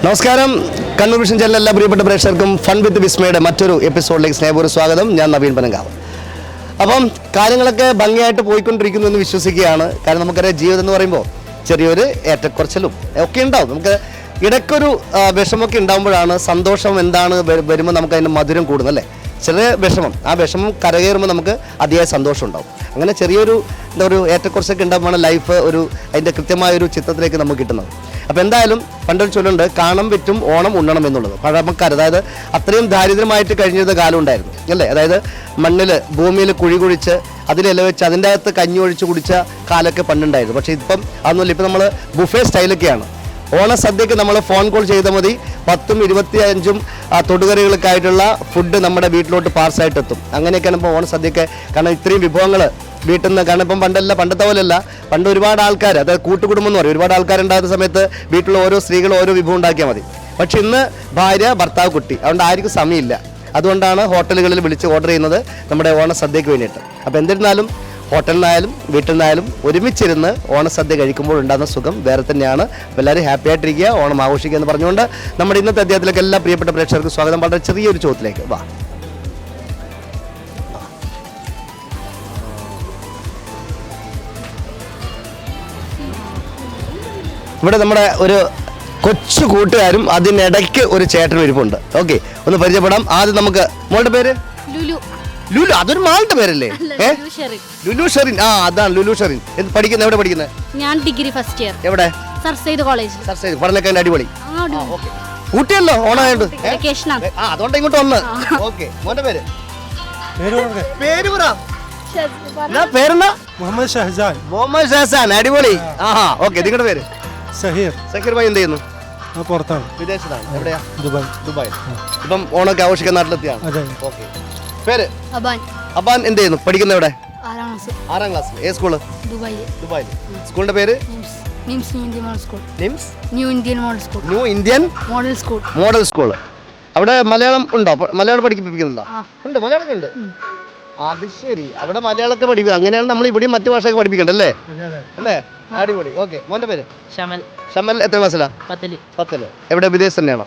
നമസ്കാരം. Kannur vision channel എല്ലാ പ്രിയപ്പെട്ട പ്രേക്ഷകർക്കും ഫൺ വിത്ത് വിസ്മയുടെ മറ്റൊരു എപ്പിസോഡിലേക്ക് സ്നേഹപൂർവ്വം സ്വാഗതം. ഞാൻ നവീൻ പനങ്കാവ്. അപ്പം കാര്യങ്ങളൊക്കെ ഭംഗിയായിട്ട് പോയിക്കൊണ്ടിരിക്കുന്നു എന്ന് വിശ്വസിക്കുകയാണ്. കാരണം നമുക്കറിയാം, ജീവിതം എന്ന് പറയുമ്പോൾ ചെറിയൊരു ഏറ്റക്കുറച്ചിലും ഒക്കെ ഉണ്ടാവും. നമുക്ക് ഇടയ്ക്കൊരു വിഷമമൊക്കെ ഉണ്ടാകുമ്പോഴാണ് സന്തോഷം എന്താണ് വരുമ്പോൾ നമുക്ക് അതിൻ്റെ മധുരം കൂടുന്നല്ലേ. ചെറിയ വിഷമം, ആ വിഷമം കരകയറുമ്പോൾ നമുക്ക് അതിയായ സന്തോഷം ഉണ്ടാവും. അങ്ങനെ ചെറിയൊരു എന്താ ഒരു ഏറ്റക്കുറച്ചൊക്കെ ഉണ്ടാകുമ്പോഴാണ് ലൈഫ് അതിൻ്റെ കൃത്യമായൊരു ചിത്രത്തിലേക്ക് നമുക്ക് കിട്ടുന്നത്. അപ്പോൾ എന്തായാലും പണ്ടൊരു ചൊല്ലുണ്ട്, കാണം വിറ്റും ഓണം ഉണ്ണണം എന്നുള്ളത്. പഴമക്കാർ, അതായത് അത്രയും ദാരിദ്ര്യമായിട്ട് കഴിഞ്ഞിരുന്ന കാലം ഉണ്ടായിരുന്നു അല്ലേ. അതായത് മണ്ണിൽ ഭൂമിയിൽ കുഴി കുഴിച്ച് അതിലില വെച്ച് അതിൻ്റെ അകത്ത് കഞ്ഞി ഒഴിച്ച് കുടിച്ച കാലമൊക്കെ പണ്ടുണ്ടായിരുന്നു. പക്ഷേ ഇപ്പം അതൊന്നുമില്ല. ഇപ്പം നമ്മൾ ബുഫേ സ്റ്റൈലൊക്കെയാണ്. ഓണസദ്യക്ക് നമ്മൾ ഫോൺ കോൾ ചെയ്താൽ മതി, 10ഉം 25ഉം തൊടുകറികളൊക്കെ ആയിട്ടുള്ള ഫുഡ് നമ്മുടെ വീട്ടിലോട്ട് പാർസലായിട്ട് എത്തും. അങ്ങനെയൊക്കെയാണ് ഇപ്പോൾ ഓണസദ്യക്ക്. കാരണം ഇത്രയും വിഭവങ്ങൾ വീട്ടിൽ നിന്ന്, കാരണം ഇപ്പം പണ്ടത്തെ പോലെയല്ല. പണ്ട് ഒരുപാട് ആൾക്കാർ, അതായത് കൂട്ടുകുടുംബം എന്ന് പറയും, ഒരുപാട് ആൾക്കാരുണ്ടാകുന്ന സമയത്ത് വീട്ടിലുള്ള ഓരോ സ്ത്രീകളും ഓരോ വിഭവം ഉണ്ടാക്കിയാൽ മതി. പക്ഷെ ഇന്ന് ഭാര്യ, ഭർത്താവ്, കുട്ടി, അതുകൊണ്ട് ആർക്കും സമയമില്ല. അതുകൊണ്ടാണ് ഹോട്ടലുകളിൽ വിളിച്ച് ഓർഡർ ചെയ്യുന്നത് നമ്മുടെ ഓണസദ്യക്ക് വേണ്ടിയിട്ട്. അപ്പോൾ എന്നിരുന്നാലും ഹോട്ടലിൽ നിന്നായാലും വീട്ടിൽ നിന്നായാലും ഒരുമിച്ചിരുന്ന് ഓണസദ്യ കഴിക്കുമ്പോൾ ഉണ്ടാകുന്ന സുഖം വേറെ തന്നെയാണ്. അപ്പോൾ എല്ലാവരും ഹാപ്പി ആയിട്ടിരിക്കുക, ഓണം ആഘോഷിക്കുക എന്ന് പറഞ്ഞുകൊണ്ട് നമ്മുടെ ഇന്നത്തെ അദ്ദേഹത്തിലേക്ക് എല്ലാ പ്രിയപ്പെട്ട പ്രേക്ഷകർക്ക് സ്വാഗതം. വളരെ ചെറിയൊരു ചോദ്യത്തിലേക്ക് വാ. ഇവിടെ നമ്മുടെ ഒരു കൊച്ചു കൂട്ടുകാരും അതിനിടയ്ക്ക് ഒരു ചേട്ടനും ഇരിപ്പുണ്ട്. ഓക്കെ, ഒന്ന് പരിചയപ്പെടാം. ആദ്യം നമുക്ക്, മോളുടെ പേര് ലുലു. ലുലു, അതൊരു മാളുടെ പേരല്ലേ? ലുലു ഷെറിൻ. ആ, അതാണ് ലുലു ഷെറിൻ. പഠിക്കുന്നത് എവിടെ പഠിക്കുന്നത്? ഞാൻ ഡിഗ്രി ഫസ്റ്റ് ഇയർ. എവിടെ? Sir Syed college. Sir Syed. പഠനമൊക്കെ അടിപൊളി. കൂട്ടിയല്ലോ ഓണായിട്ട്. അതുകൊണ്ട് ഇങ്ങോട്ട് വന്ന്. ഓക്കെ, മോന്റെ പേര്? പേര് പറ. പേരെന്നാ? മുഹമ്മദ് ഷഹജാൻ. മുഹമ്മദ് ഷഹജാൻ, അടിപൊളി. ആഹാ, ഓക്കെ. നിങ്ങളുടെ പേര്? സഹീർ. സഹീർ ഭായി എന്ത് ചെയ്യുന്നു? പുറത്താണ്, വിദേശത്താണ്. എവിടെയാ? ദുബായ്. ഇപ്പം ഓണമൊക്കെ ആഘോഷിക്കാൻ നാട്ടിലെത്തിയാണ്. ഓക്കെ. പേര്? അബാൻ. അബാൻ എന്ത് ചെയ്യുന്നു? പഠിക്കുന്ന എവിടെ? 6ാം ക്ലാസ്. ഏത് സ്കൂള്? ദുബായിൽ. സ്കൂളിന്റെ പേര്? NIMS new Indian model school. NIMS new Indian model school. New Indian model school. Model school. അവിടെ മലയാളം ഉണ്ടോ? മലയാളം പഠിപ്പിക്കുന്നുണ്ടോ? ഉണ്ട്, മലയാളം ഉണ്ട്. അത് ശരി, അവിടെ മലയാളമൊക്കെ പഠിപ്പിക്കും. അങ്ങനെയാണ് നമ്മൾ ഇവിടെയും മറ്റു ഭാഷയൊക്കെ പഠിപ്പിക്കണ്ടല്ലേ അല്ലേ? അടിപൊളി. ഓക്കെ, മോന്റെ പേര്? ഷമൽ. ഷമൽ. എത്ര ക്ലാസ്സിലാ? 10ൽ. എവിടെ? വിദേശത്ത് തന്നെയാണോ?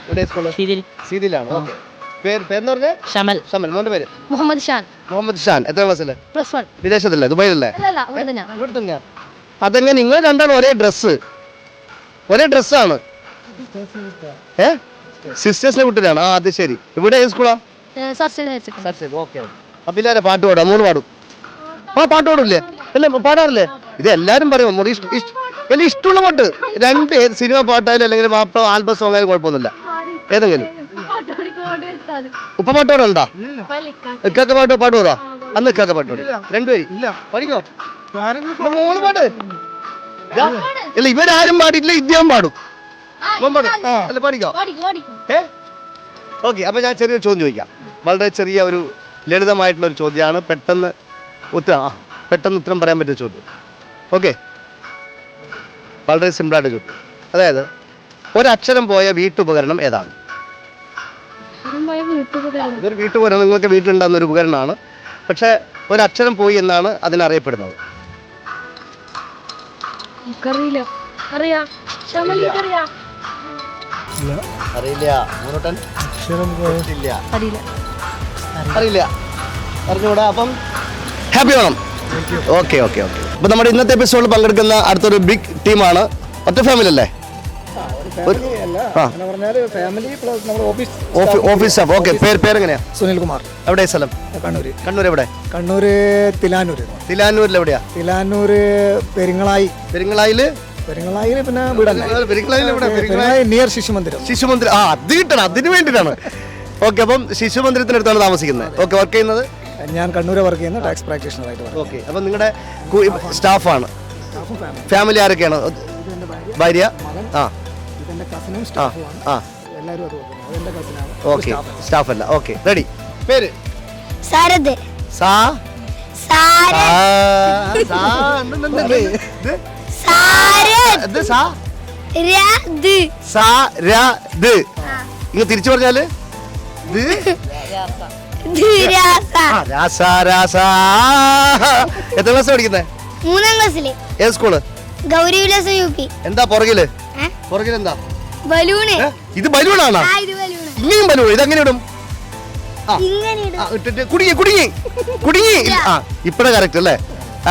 ഇവിടെ സ്കൂള്? സീതിൽ. സീതിയിലാണ്. ഓക്കെ. പേരെന്ന് പറഞ്ഞേ? ഷമൽ. ഷമൽ. മോന്റെ പേര്? മുഹമ്മദ് ഷാൻ. മുഹമ്മദ് ഷാൻ. എത്ര ക്ലാസ്സില്? +1. വിദേശത്തല്ലേ? ദുബായിലല്ലേ? അല്ല, ഇവിടെ തന്നെയാ. അതെങ്ങനെ നിങ്ങൾ രണ്ടാളും ഒരേ ഡ്രസ്സാണ്? സിസ്റ്റേഴ്സിനെ കുട്ടിയാണ്. ആ, അത് ശരി. ഇവിടെ ഏത് സ്കൂളാ? Sir Syed higher secondary. Okay. അപ്പൊ ഇല്ലാരെ പാട്ട് പാടാ? മൂന്ന് പാടും. പാട്ട് പാടില്ലേ? അല്ലേ, പാടാറില്ലേ? ഇത് എല്ലാരും പറയും വലിയ ഇഷ്ടമുള്ള പാട്ട്. രണ്ട് സിനിമ പാട്ടായാലും അല്ലെങ്കിൽ ആൽബം സോങ് ആയാലും കുഴപ്പമൊന്നുമില്ല. ഏതെങ്കിലും. ഉപ്പ പാട്ട് പാടണ്ടാ? ഇക്കാക്ക പാട്ട് പാടാ? അന്ന് ഇക്കാക്ക പാട്ട് പാടി. രണ്ടുപേരും പഠിക്കോ? മൂന്ന് പാട്ട് ഇല്ല, ഇവരാരും പാടിയില്ല. ഇദ്ദേഹം പാടും. അല്ല, പഠിക്കോ? ഓക്കെ. അപ്പൊ ഞാൻ ചെറിയൊരു ചോദ്യം ചോദിക്കാം. വളരെ ചെറിയ ഒരു ലളിതമായിട്ടുള്ള ഒരു ചോദ്യമാണ്. പെട്ടെന്ന് ഉത്തരം പറയാൻ പറ്റിയ ചോദ്യം. ഓക്കെ, വളരെ സിമ്പിളായിട്ട് ചോദ്യം. അതായത് ഒരക്ഷരം പോയ വീട്ടുപകരണം ഏതാണ്? ഇതൊരു വീട്ടുപകരണം, നിങ്ങൾക്ക് വീട്ടിലുണ്ടാകുന്ന ഒരു ഉപകരണമാണ്. പക്ഷെ ഒരക്ഷരം പോയി എന്നാണ് അതിനറിയപ്പെടുന്നത്. അറിയില്ല. അറിഞ്ഞൂടാ. അപ്പം ഹാപ്പി ഓണം. ഓക്കെ. അപ്പൊ നമ്മുടെ ഇന്നത്തെ എപ്പിസോഡിൽ പങ്കെടുക്കുന്ന അടുത്തൊരു ബിഗ് ടീമാണ്. ഒറ്റ ഫാമിലി അല്ലേ? Office staff. ഓക്കെ. പേരെങ്ങനെയാ? സുനിൽ കുമാർ. എവിടെ സ്ഥലം? കണ്ണൂർ. എവിടെ? കണ്ണൂര് തിലാനൂരിൽ. എവിടെയാ? തിലാനൂര് പെരിങ്ങളായി. പിന്നെ വീടല്ലേ, നിയർ ശിശുമന്ദിരം. ആ, അത് കിട്ടണം, അതിന് വേണ്ടിയിട്ടാണ്. ഓക്കെ. അപ്പം ശിശുമന്ദിരത്തിനടുത്താണ് താമസിക്കുന്നത്. ഓക്കെ. വർക്ക് ചെയ്യുന്നത്? ഞാൻ കണ്ണൂര് വർക്ക് ചെയ്യുന്ന ടാക്സ് പ്രാക്ടീഷണറായിട്ട്. ഓക്കെ. അപ്പം നിങ്ങളുടെ സ്റ്റാഫാണ്. ഫാമിലി ആരൊക്കെയാണ്? ഭാര്യ? ആ, ഓക്കെ. സ്റ്റാഫ് അല്ല. Okay, ready. പേര്? സാരദ്. ഇങ്ങ് തിരിച്ചു പറഞ്ഞാല് എത്ര ക്ലാസ് പഠിക്കുന്നേ? 3ാം ക്ലാസ്സില്. ഏത് സ്കൂള്? ഗൗരി വിലാസം UP. എന്താ പുറകില്? എന്താ? ബലൂണ് ഇത് ബലൂണാണോ? ഇത് ബലൂണ് ഇനിയും ബലൂൺ. ഇതെങ്ങനെ ഇടും? ഇങ്ങനെ ആ, ഇട്ടിട്ട് കുടുങ്ങി. ആ, ഇപ്പഴേ കറക്റ്റ് അല്ലേ?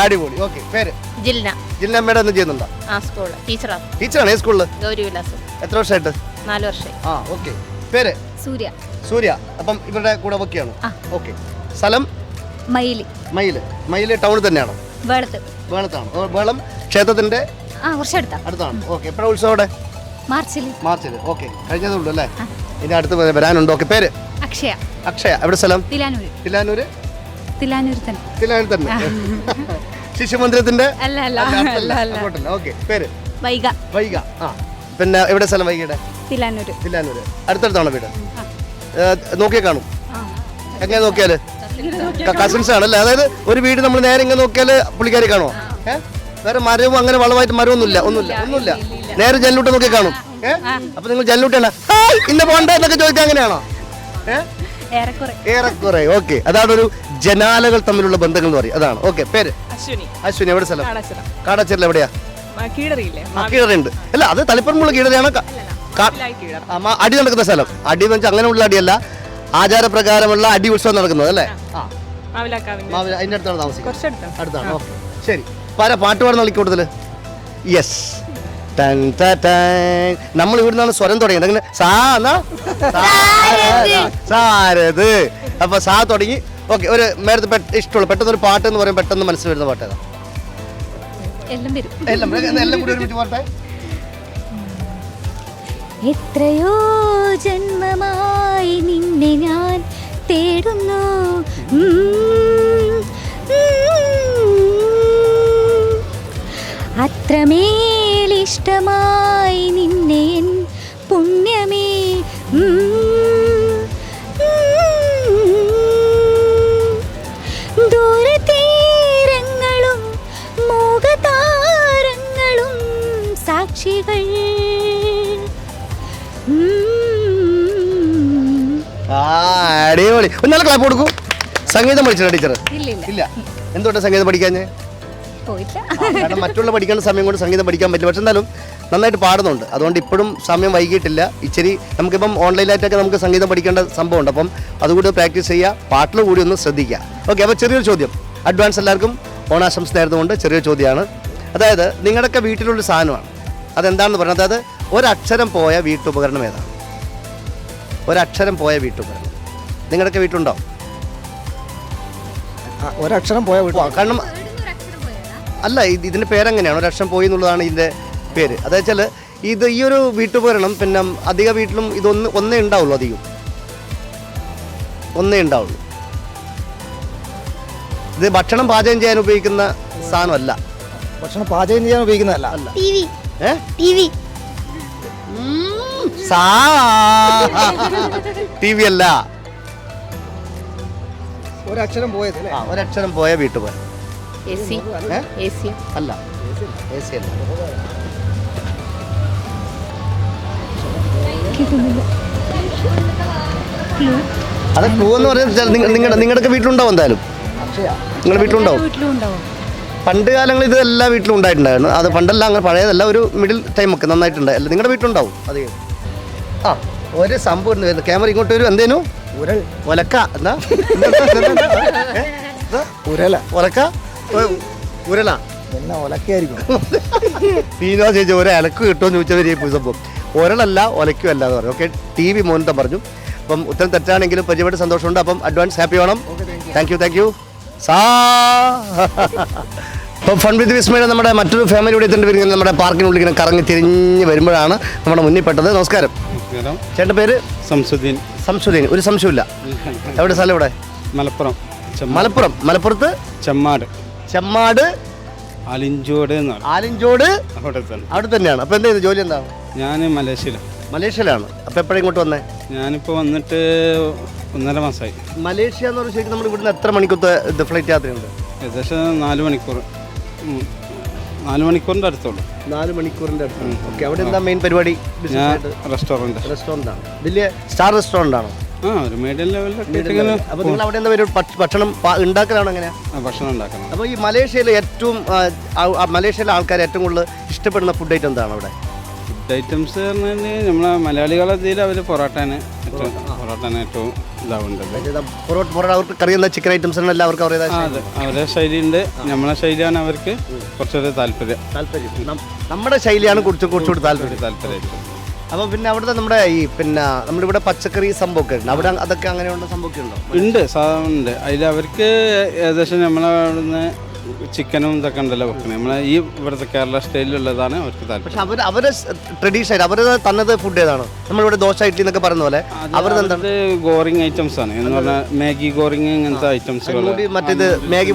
അടിപൊളി. ഓക്കെ, പേര്? ജിൽന. ജില്ല മേഡം എന്ന് ചെയ്യുന്നുണ്ടോ? സ്കൂള് ടീച്ചറാണ്. ടീച്ചറാണ്. ഏത് സ്കൂളില്? ഗൗരി വിലാസം. എത്ര വർഷമായിട്ട്? 4 വർഷം. ആ, ഓക്കെ. പേര്? സൂര്യ. സൂര്യ. അപ്പം ഇവരുടെ കൂടെ ഒക്കെയാണ്. ഓക്കെ. സ്ഥലം? മയില്. മയില് ടൗണിൽ തന്നെയാണോ? വേളത്താണ്. വേളം ക്ഷേത്രത്തിന്റെ അടുത്താണ്. ഓക്കെ. എപ്പോഴാണ് ഉത്സവം അവിടെ? മാർച്ചിൽ. ഓക്കെ, കഴിഞ്ഞതേ ഉള്ളൂ അല്ലേ? ഇനി അടുത്ത് വരാനുണ്ട്. ഓക്കെ, പേര്? അക്ഷയ. എവിടെ സ്ഥലം? തിലാനൂര് തന്നെ. ശിശുമന്ദിരത്തിന്റെ അങ്ങോട്ടല്ല. ഓക്കെ, പേര്? വൈഗ. ആ, പിന്നെ എവിടെ സ്ഥലം? വൈഗയുടെ തിലാനൂര്. അടുത്തടുത്താണോ വീട്? നോക്കിയാൽ കാണും. എങ്ങനെ നോക്കിയാല്? കസിൻസ് ആണല്ലേ? അതായത് ഒരു വീട് നമ്മൾ നേരെ ഇങ്ങനെ നോക്കിയാല് പുള്ളിക്കാരി കാണുമോ? വേറെ മരവും അങ്ങനെ വളമായിട്ട് ഒന്നുമില്ല. നേരെ ജനലൂട്ട് നോക്കി കാണും. അപ്പൊ നിങ്ങൾ ജനലൂട്ടാണ് ഇന്ന പോണ്ട എന്നൊക്കെ ചോദിക്കാൻ അങ്ങനെയാണോ? ഏറെക്കുറെ. ഓക്കെ, അതാണ് ഒരു ജനാലകൾ തമ്മിലുള്ള ബന്ധങ്ങൾ എന്ന് പറയും. അതാണ്. ഓക്കെ, പേര്? അശ്വിനി. എവിടെ സ്ഥലം? കാടാച്ചിറ. എവിടെയാ? കീഴറുണ്ട്. അല്ല, അത് തളിപ്പറമ്പുള്ള കീഴറയാണ്. അടി നടക്കുന്ന സ്ഥലം. അടി എന്ന് വെച്ചാൽ അങ്ങനെയുള്ള അടിയല്ല, ആചാരപ്രകാരമുള്ള അടി ഉത്സവം നടക്കുന്നത് അല്ലേ? അതിന്റെ അടുത്താണ് താമസിക്കുന്നത്. അടുത്താണ്. ഓക്കെ, ശരി. പാട്ട് പാടുന്ന കളിക്കൂട്ടത്തില്? യെസ്. നമ്മൾ ഇവിടുന്നാണ് സ്വരം തുടങ്ങിയത്. അങ്ങനെ സാരത്. അപ്പൊ സാ തുടങ്ങി. ഓക്കെ, ഒരു മേടത്ത് ഇഷ്ടമുള്ള പെട്ടെന്ന് ഒരു പാട്ട് എന്ന് പറയുമ്പോൾ പെട്ടെന്ന് മനസ്സിൽ വരുന്ന പാട്ട് ഏതാ? എല്ലാം കൂടി ഒരുമിച്ച് പാട്ടെ. എത്രയോ ജന്മമായി നിന്നെ ഞാൻ തേടുന്നു, അത്രമേലിഷ്ടമായി നിന്നെ എൻ പുണ്യമേ, ദൂരതീരങ്ങളും മോഹതാരങ്ങളും സാക്ഷികൾ. അടിപൊളി. ഒന്നാലും ക്ലാപ്പ് കൊടുക്കൂ. സംഗീതം പഠിച്ചില്ല ടീച്ചർ? ഇല്ല. എന്തുകൊണ്ടാണ് സംഗീതം പഠിക്കാഞ്ഞേ? കാരണം മറ്റുള്ള പഠിക്കേണ്ട സമയം കൊണ്ട് സംഗീതം പഠിക്കാൻ പറ്റില്ല. പക്ഷെ എന്നാലും നന്നായിട്ട് പാടുന്നുണ്ട്. അതുകൊണ്ട് ഇപ്പോഴും സമയം വൈകിട്ടില്ല. ഇച്ചിരി നമുക്കിപ്പം ഓൺലൈനായിട്ടൊക്കെ നമുക്ക് സംഗീതം പഠിക്കേണ്ട സംഭവമുണ്ട്. അപ്പം അതുകൂടി പ്രാക്ടീസ് ചെയ്യുക, പാട്ടിൽ കൂടി ഒന്ന് ശ്രദ്ധിക്കുക. ഓക്കെ, അപ്പോൾ ചെറിയൊരു ചോദ്യം. അഡ്വാൻസ് എല്ലാവർക്കും ഓണാശംസ നേർന്നുകൊണ്ട് ചെറിയൊരു ചോദ്യമാണ്. അതായത് നിങ്ങളുടെയൊക്കെ വീട്ടിലുള്ള സാധനമാണ്. അതെന്താണെന്ന് പറഞ്ഞാൽ, അതായത് ഒരക്ഷരം പോയ വീട്ടുപകരണം ഏതാണ്? ഒരക്ഷരം പോയ വീട്ടുപകരണം നിങ്ങളുടെയൊക്കെ വീട്ടിലുണ്ടോ? ഒരക്ഷരം പോയ വീട്ടിൽ. കാരണം അല്ല, ഇതിൻ്റെ പേരെങ്ങനെയാണ്? ഒരക്ഷരം പോയി എന്നുള്ളതാണ് ഇതിൻ്റെ പേര്. അതായത് വെച്ചാൽ ഈ ഒരു വീട്ടുപകരണം പിന്നെ അധിക വീട്ടിലും ഒന്നേ ഉണ്ടാവുള്ളൂ. ഒന്നേ ഉണ്ടാവുള്ളൂ. ഇത് ഭക്ഷണം പാചകം ചെയ്യാൻ ഉപയോഗിക്കുന്ന സാധനമല്ല. ഭക്ഷണം പാചകം ചെയ്യാൻ ഉപയോഗിക്കുന്നതല്ല. ടി വി അല്ല. ഒരക്ഷരം പോയത്. ഒരക്ഷരം പോയ വീട്ടുപകരണം അല്ല. AC അല്ല. അത് ക്ലൂ എന്ന് പറയുന്നത് നിങ്ങളുടെയൊക്കെ വീട്ടിലുണ്ടാവും. എന്തായാലും നിങ്ങളുടെ വീട്ടിലുണ്ടാവും. പണ്ട് കാലങ്ങളിൽ ഇത് എല്ലാ വീട്ടിലും ഉണ്ടായിട്ടുണ്ടായിരുന്നു. അത് പണ്ടല്ല, അങ്ങനെ പഴയതല്ല, ഒരു മിഡിൽ ടൈമൊക്കെ നന്നായിട്ടുണ്ടായി. അല്ല, നിങ്ങളുടെ വീട്ടിലുണ്ടാവും. അത് ഒരു സംഭവം ക്യാമറ ഇങ്ങോട്ട് വരും. എന്തേനു? ഒലക്ക. എന്താ? ഒലക്ക. ഉരല. പീനോ ചേച്ചി ഒരു അലക്ക് കിട്ടുമെന്ന് ചോദിച്ചവർ ഈ സംഭവം ഒരളല്ല ഒലയ്ക്കും അല്ല എന്ന് പറഞ്ഞു. ഓക്കെ, TV മോനിത്ത പറഞ്ഞു. അപ്പം ഉത്തരം തെറ്റാണെങ്കിലും പരിചയപ്പെട്ട് സന്തോഷമുണ്ട്. അപ്പം advance happy Onam. Thank you. അപ്പോൾ ഫൺ വിത്ത് വിസ്മയുടെ നമ്മുടെ മറ്റൊരു ഫാമിലി ഇവിടെ എത്തേണ്ടി വരുന്നത് നമ്മുടെ പാർക്കിനുള്ളിൽ ഇങ്ങനെ കറങ്ങി തിരിഞ്ഞ് വരുമ്പോഴാണ് നമ്മുടെ മുന്നിൽ പെട്ടത്. നമസ്കാരം. ചേട്ടൻ്റെ പേര്? സംസുദ്ദീൻ. ഒരു സംശയമില്ല. എവിടെ സ്ഥലം? ഇവിടെ മലപ്പുറത്ത് ചെമ്മാട് ആലിഞ്ചോട് അവിടെ തന്നെയാണ്. അപ്പോൾ എന്താ ജോലി? എന്താ? ഞാൻ മലേഷ്യയിലാണ്. അപ്പോൾ എപ്പോഴും ഇങ്ങോട്ട് വന്നേ? ഞാനിപ്പോൾ വന്നിട്ട് 1.5 മാസമായി. മലേഷ്യ എന്ന് പറഞ്ഞാൽ ശരിക്കും നമ്മൾ ഇവിടുന്ന് എത്ര മണിക്കൂർ ഫ്ലൈറ്റ് യാത്രയുണ്ട്? ഏകദേശം 4 മണിക്കൂർ. 4 മണിക്കൂറിൻ്റെ അടുത്തുള്ളൂ. 4 മണിക്കൂറിൻ്റെ അടുത്ത്. ഓക്കെ, അവിടെ എന്താ മെയിൻ പരിപാടി? ഞാൻ റെസ്റ്റോറൻ്റ് ആണ്. വലിയ സ്റ്റാർ റെസ്റ്റോറൻ്റ് ആണോ? ഒരു മീഡിയം ലെവലിലൊക്കെ. അപ്പോൾ നിങ്ങൾ അവിടെ എന്താ പരിപാടി? ഭക്ഷണം ഉണ്ടാക്കലാണോ? എങ്ങനെയാണ് ഭക്ഷണം ഉണ്ടാക്കണം. അപ്പോൾ ഈ മലേഷ്യയിലെ ആൾക്കാർ ഏറ്റവും കൂടുതൽ ഇഷ്ടപ്പെടുന്ന ഫുഡ് ഐറ്റം എന്താണ് അവിടെ? ഫുഡ് ഐറ്റംസ് പറഞ്ഞാൽ നമ്മളെ മലയാളികളെ ഇതിൽ അവർ പൊറോട്ടയാണ് ഏറ്റവും ഇതാവേണ്ടത്. പൊറോട്ട അവർക്ക് കറി എന്താ ചിക്കൻ ഐറ്റംസ് എല്ലാവർക്കും അവരുടെ അതെ, അവരുടെ ശൈലിയുണ്ട്. നമ്മളെ ശൈലിയാണ് അവർക്ക് കുറച്ചൊരു താല്പര്യം. നമ്മുടെ ശൈലിയാണ് കുറച്ചുകൂടി താല്പര്യം. താല്പര്യമായിരിക്കും. അപ്പോൾ പിന്നെ അവിടുത്തെ നമ്മുടെ നമ്മുടെ ഇവിടെ പച്ചക്കറി സംഭവമൊക്കെ ഉണ്ട്. അവിടെ അതൊക്കെ അങ്ങനെയുള്ള സംഭവമൊക്കെ ഉണ്ടോ? ഉണ്ട്, സാധനം ഉണ്ട്. അതിൽ അവർക്ക് ഏകദേശം നമ്മളവിടുന്ന് ചിക്കനും ഇതൊക്കെ ഉണ്ടല്ലോ വെക്കണേ. നമ്മളെ ഈ ഇവിടുത്തെ കേരള സ്റ്റൈലിലുള്ളതാണ് അവർക്ക് താല്പര്യം. പക്ഷെ അവരെ ട്രഡീഷൻ അവർ തന്നത് ഫുഡ് ഏതാണ്? നമ്മളിവിടെ ദോശ ഇഡ്ഡലി എന്നൊക്കെ പറയുന്ന പോലെ അവരുടെ ഗോറിങ് ഐറ്റംസ് ആണ് എന്ന് പറഞ്ഞാൽ മാഗി ഗോറിങ് ഇങ്ങനത്തെ ഐറ്റംസുകൾ. മറ്റേത് മാഗി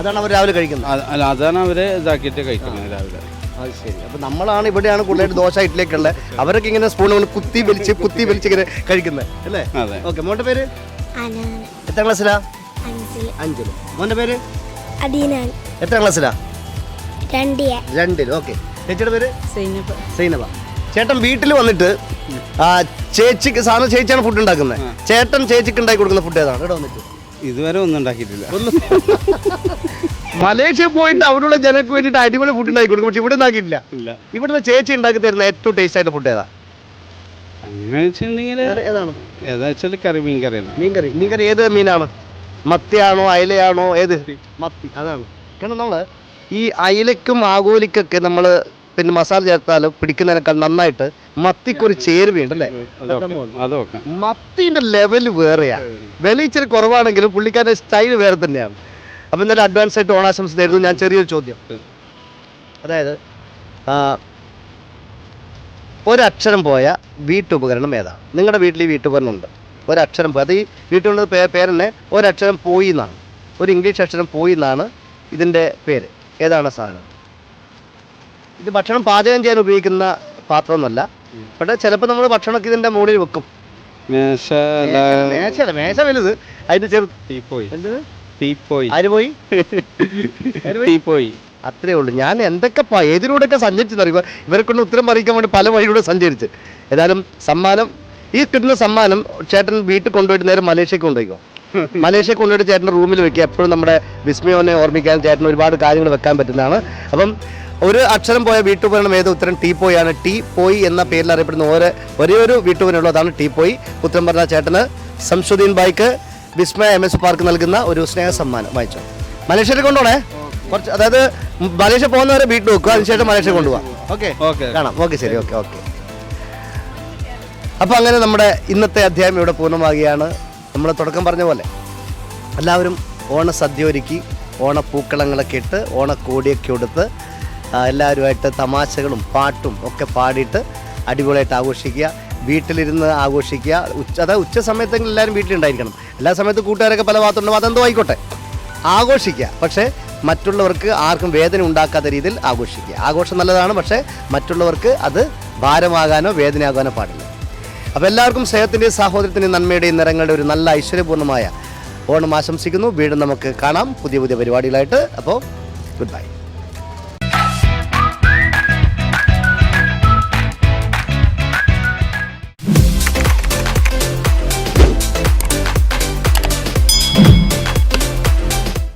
അതാണ് അവർ രാവിലെ കഴിക്കുന്നത്. അല്ല, അതാണ് അവര് ഇതാക്കിയിട്ട് കഴിക്കുന്നത് രാവിലെ. അത് ശരി. അപ്പൊ നമ്മളാണ് ഇവിടെയാണ് കൂടുതലായിട്ട് ദോശ ഇഡ്ഡലിയൊക്കെ ഉള്ളത്. അവരൊക്കെ ഇങ്ങനെ സ്പൂൺ കൊണ്ട് കുത്തി വലിച്ച് ഇങ്ങനെ കഴിക്കുന്നത് അല്ലേ? അതെ. ഓക്കെ. മോന്റെ പേര്? എത്രാം ക്ലാസ്സിലാ? 5. മോന്റെ പേര്? എത്രാം ക്ലാസ്സിലാ? 2. ഓക്കെ. ചേച്ചിയുടെ പേര്? സൈനബ. ചേട്ടൻ വീട്ടിൽ വന്നിട്ട് ചേച്ചിക്ക് സാധനം ചേച്ചിയാണ് ഫുഡ് ഉണ്ടാക്കുന്നത്. ചേട്ടൻ ചേച്ചിക്ക് ഉണ്ടാക്കി കൊടുക്കുന്ന ഫുഡ് ഏതാണ് ഇവിടെ വന്നിട്ട്? ഇതുവരെ ഒന്നും ഉണ്ടാക്കിയിട്ടില്ല. മലേഷ്യ പോയിട്ട് അവിടെയുള്ള ജനങ്ങൾക്ക് വേണ്ടിയിട്ട് അടിപൊളി ഫുഡ് ഉണ്ടാക്കി കൊടുക്കും. പക്ഷെ ഇവിടെ ഉണ്ടാക്കിയിട്ടില്ല. ഇവിടുത്തെ ചേച്ചി ഉണ്ടാക്കി തരുന്ന ഏറ്റവും ടേസ്റ്റ് ആയിട്ട് ഫുഡ് ഏതാ? അങ്ങനെ വെച്ചിട്ടുണ്ടെങ്കിൽ ഏതാണ്? ഏതാ വെച്ചാൽ കറി, മീൻകറിയാണ്. മീൻകറി ഏത് മീനാണ്? മത്തിയാണോ അയലയാണോ? ഏത്? മത്തി. അതാണ്. കാരണം നമ്മൾ ഈ അയലയ്ക്കും ആഗോലിക്കൊക്കെ നമ്മൾ പിന്നെ മസാല ചേർത്താലും പിടിക്കുന്നതിനേക്കാൾ നന്നായിട്ട് മത്തിക്കൊരു ചേരുവയുണ്ട് അല്ലേ? അതൊക്കെ മത്തിന്റെ ലെവല് വേറെയാ. വില ഇച്ചിരി കുറവാണെങ്കിലും പുള്ളിക്കാരുടെ സ്റ്റൈൽ വേറെ തന്നെയാണ്. അപ്പം ഇന്നലെ അഡ്വാൻസ് ആയിട്ട് ഓണാശംസ തരുന്നു. ഞാൻ ചെറിയൊരു ചോദ്യം, അതായത് ഒരക്ഷരം പോയ വീട്ടുപകരണം ഏതാ? നിങ്ങളുടെ വീട്ടിൽ ഈ വീട്ടുപകരണം ഉണ്ട്, ഒരക്ഷരം പോയി. അത് ഈ വീട്ടിലുള്ള പേരെന്നെ ഒരക്ഷരം പോയി എന്നാണ്, ഒരു ഇംഗ്ലീഷ് അക്ഷരം പോയി എന്നാണ് ഇതിൻ്റെ പേര്. ഏതാണ് സാധനം? ഇത് ഭക്ഷണം പാചകം ചെയ്യാൻ ഉപയോഗിക്കുന്ന പാത്രമൊന്നുമല്ല. പക്ഷേ ചിലപ്പോൾ നമ്മൾ ഭക്ഷണമൊക്കെ ഇതിൻ്റെ മുകളിൽ വെക്കും. മേശ വലുത്, അതിൻ്റെ തീപ്പോയി. അത്രേ ഉള്ളൂ. ഞാൻ എന്തൊക്കെ ഏതിലൂടെയൊക്കെ സഞ്ചരിച്ചെന്നറിയുമ്പോൾ ഇവരെ കൊണ്ട് ഉത്തരം അറിയിക്കാൻ വേണ്ടി പല വഴിയിലൂടെ സഞ്ചരിച്ച്. ഏതായാലും സമ്മാനം, ഈ കിട്ടുന്ന സമ്മാനം ചേട്ടൻ വീട്ടിൽ കൊണ്ടുപോയിട്ട് നേരെ മലേഷ്യക്ക് കൊണ്ടുപോയിക്കോ. മലേഷ്യ കൊണ്ടുപോയിട്ട് ചേട്ടൻ്റെ റൂമിൽ വെക്കുക. എപ്പോഴും നമ്മുടെ വിസ്മയോനെ ഓർമ്മിക്കാൻ ചേട്ടന് ഒരുപാട് കാര്യങ്ങൾ വെക്കാൻ പറ്റുന്നതാണ്. അപ്പം ഒരു അക്ഷരം പോയ വീട്ടുപകരണം ഏത്? ഉത്തരം ടീപ്പോയാണ്. ടീപ്പോയി എന്ന പേരിൽ അറിയപ്പെടുന്ന ഒരേ ഒരു വീട്ടുപകരണമുള്ളൂ, അതാണ് ടീപ്പോയി. ഉത്തരം പറഞ്ഞ ചേട്ടന് സംശുദ്ദീൻ ബായിക്ക് വിസ്മയ MS പാർക്ക് നൽകുന്ന ഒരു സ്നേഹ സമ്മാനം വായിച്ചോ. മലേഷ്യയിൽ കൊണ്ടുപോണേ കുറച്ച്, അതായത് മലേഷ്യ പോകുന്നവരെ വീട്ടിൽ വെക്കുക, അതിനുശേഷം മലേഷ്യ കൊണ്ടുപോകാം. ഓക്കെ, കാണാം. ഓക്കെ, ശരി. ഓക്കെ. അപ്പോൾ അങ്ങനെ നമ്മുടെ ഇന്നത്തെ അധ്യായം ഇവിടെ പൂർണ്ണമാകുകയാണ്. നമ്മൾ തുടക്കം പറഞ്ഞ പോലെ എല്ലാവരും ഓണസദ്യ ഒരുക്കി, ഓണപ്പൂക്കളങ്ങളൊക്കെ ഇട്ട്, ഓണക്കോടിയൊക്കെ കൊടുത്ത് എല്ലാവരുമായിട്ട് തമാശകളും പാട്ടും ഒക്കെ പാടിയിട്ട് അടിപൊളിയായിട്ട് ആഘോഷിക്കുക. വീട്ടിലിരുന്ന് ആഘോഷിക്കുക. അതായത് ഉച്ച സമയത്തെങ്കിലും എല്ലാവരും വീട്ടിലുണ്ടായിരിക്കണം. എല്ലാ സമയത്തും കൂട്ടുകാരൊക്കെ പല ഭാഗത്തുണ്ടാവും, അതെന്തോ ആയിക്കോട്ടെ, ആഘോഷിക്കുക. പക്ഷേ മറ്റുള്ളവർക്ക് ആർക്കും വേദന ഉണ്ടാക്കാത്ത രീതിയിൽ ആഘോഷിക്കുക. ആഘോഷം നല്ലതാണ്, പക്ഷേ മറ്റുള്ളവർക്ക് അത് ഭാരമാകാനോ വേദനയാകാനോ പാടില്ല. അപ്പോൾ എല്ലാവർക്കും സ്നേഹത്തിൻ്റെയും സാഹോദര്യത്തിൻ്റെയും നന്മയുടെയും നിറങ്ങളുടെ ഒരു നല്ല ഐശ്വര്യപൂർണ്ണമായ ഓണം ആശംസിക്കുന്നു. വീണ്ടും നമുക്ക് കാണാം പുതിയ പരിപാടികളായിട്ട്. അപ്പോൾ ഗുഡ് ബൈ.